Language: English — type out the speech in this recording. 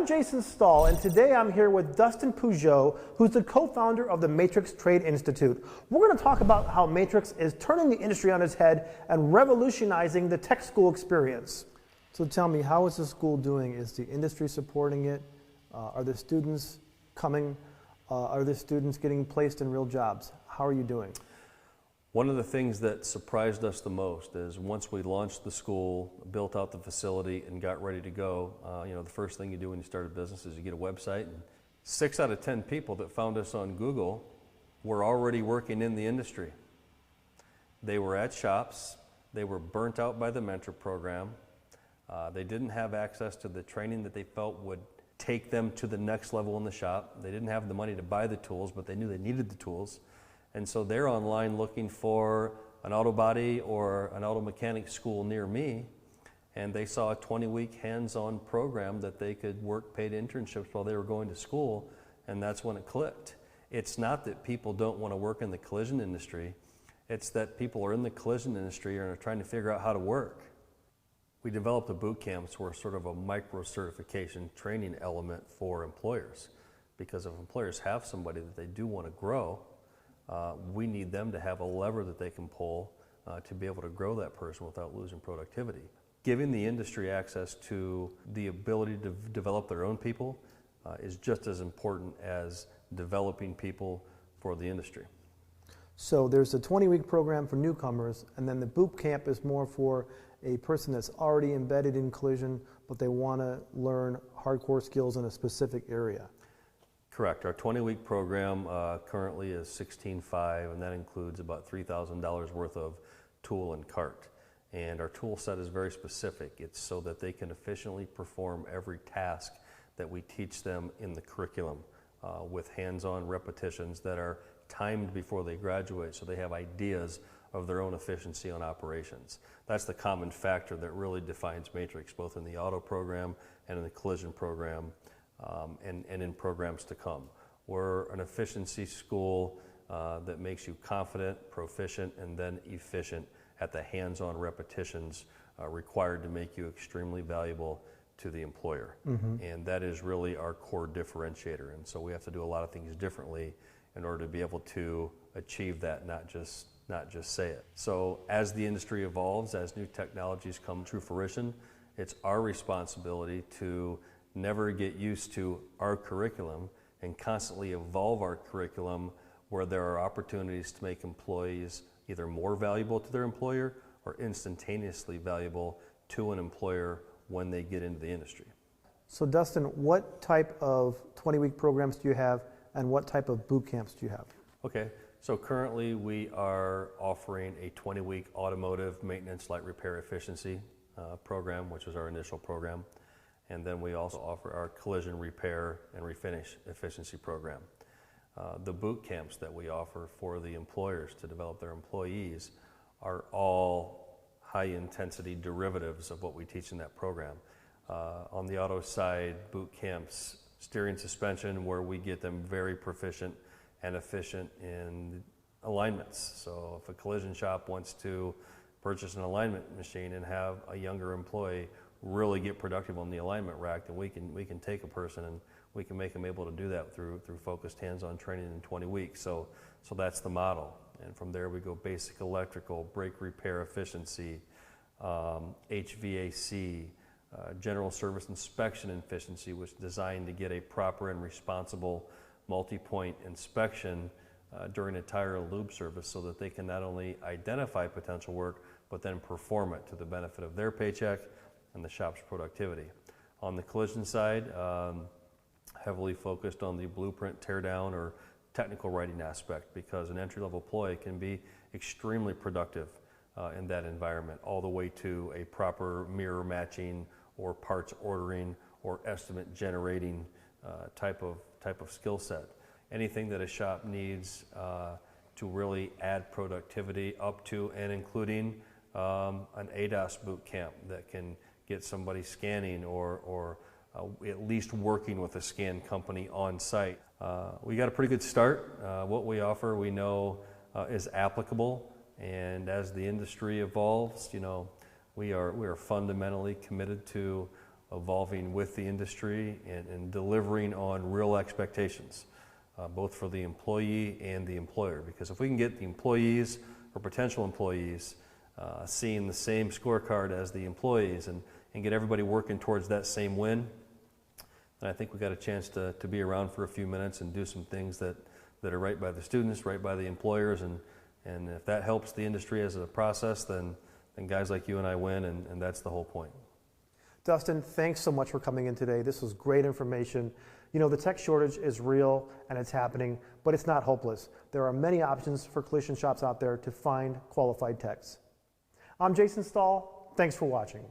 I'm Jason Stahl, and today I'm here with Dustin Peugeot, who's the co-founder of the Matrix Trade Institute. We're going to talk about how Matrix is turning the industry on its head and revolutionizing the tech school experience. So tell me, how is the school doing? Is the industry supporting it? Are the students coming? Are the students getting placed in real jobs? How are you doing? One of the things that surprised us the most is once we launched the school, built out the facility, and got ready to go, the first thing you do when you start a business is you get a website. And 6 out of 10 people that found us on Google were already working in the industry. They were at shops. They were burnt out by the mentor program. They didn't have access to the training that they felt would take them to the next level in the shop. They didn't have the money to buy the tools, but they knew they needed the tools. And so they're online looking for an auto body or an auto mechanic school near me, and they saw a 20-week hands-on program that they could work paid internships while they were going to school, and that's when it clicked. It's not that people don't want to work in the collision industry, it's that people are in the collision industry and are trying to figure out how to work. We developed the boot camps were sort of a micro-certification training element for employers, because if employers have somebody that they do want to grow, we need them to have a lever that they can pull to be able to grow that person without losing productivity. Giving the industry access to the ability to develop their own people is just as important as developing people for the industry. So there's a 20-week program for newcomers, and then the boot camp is more for a person that's already embedded in collision, but they want to learn hardcore skills in a specific area. Correct. Our 20-week program currently is $16,500, and that includes about $3,000 worth of tool and cart. And our tool set is very specific. It's so that they can efficiently perform every task that we teach them in the curriculum with hands-on repetitions that are timed before they graduate, so they have ideas of their own efficiency on operations. That's the common factor that really defines Matrix, both in the auto program and in the collision program. And in programs to come. We're an efficiency school that makes you confident, proficient, and then efficient at the hands-on repetitions required to make you extremely valuable to the employer. Mm-hmm. And that is really our core differentiator. And so we have to do a lot of things differently in order to be able to achieve that, not just say it. So as the industry evolves, as new technologies come to fruition, it's our responsibility to never get used to our curriculum and constantly evolve our curriculum where there are opportunities to make employees either more valuable to their employer or instantaneously valuable to an employer when they get into the industry. So Dustin, what type of 20-week programs do you have, and what type of boot camps do you have? Okay, so currently we are offering a 20-week automotive maintenance light repair efficiency program, which is our initial program. And then we also offer our collision repair and refinish efficiency program. The boot camps that we offer for the employers to develop their employees are all high-intensity derivatives of what we teach in that program. On the auto side, boot camps, steering suspension, where we get them very proficient and efficient in alignments. So if a collision shop wants to purchase an alignment machine and have a younger employee really get productive on the alignment rack, then we can take a person and we can make them able to do that through focused hands-on training in 20 weeks. So that's the model. And from there we go basic electrical, brake repair efficiency, HVAC, general service inspection efficiency, which is designed to get a proper and responsible multi-point inspection during a tire and lube service so that they can not only identify potential work, but then perform it to the benefit of their paycheck and the shop's productivity. On the collision side, heavily focused on the blueprint teardown or technical writing aspect, because an entry-level employee can be extremely productive in that environment, all the way to a proper mirror matching or parts ordering or estimate generating type of skill set. Anything that a shop needs to really add productivity up to and including an ADAS boot camp that can get somebody scanning or at least working with a scan company on site. We got a pretty good start. What we offer we know is applicable, and as the industry evolves, we are fundamentally committed to evolving with the industry and delivering on real expectations, both for the employee and the employer. Because if we can get the employees or potential employees seeing the same scorecard as the employees and get everybody working towards that same win, then I think we got a chance to be around for a few minutes and do some things that are right by the students, right by the employers, and if that helps the industry as a process, then guys like you and I win, and that's the whole point. Dustin, thanks so much for coming in today. This was great information. You know, the tech shortage is real and it's happening, but it's not hopeless. There are many options for collision shops out there to find qualified techs. I'm Jason Stahl. Thanks for watching.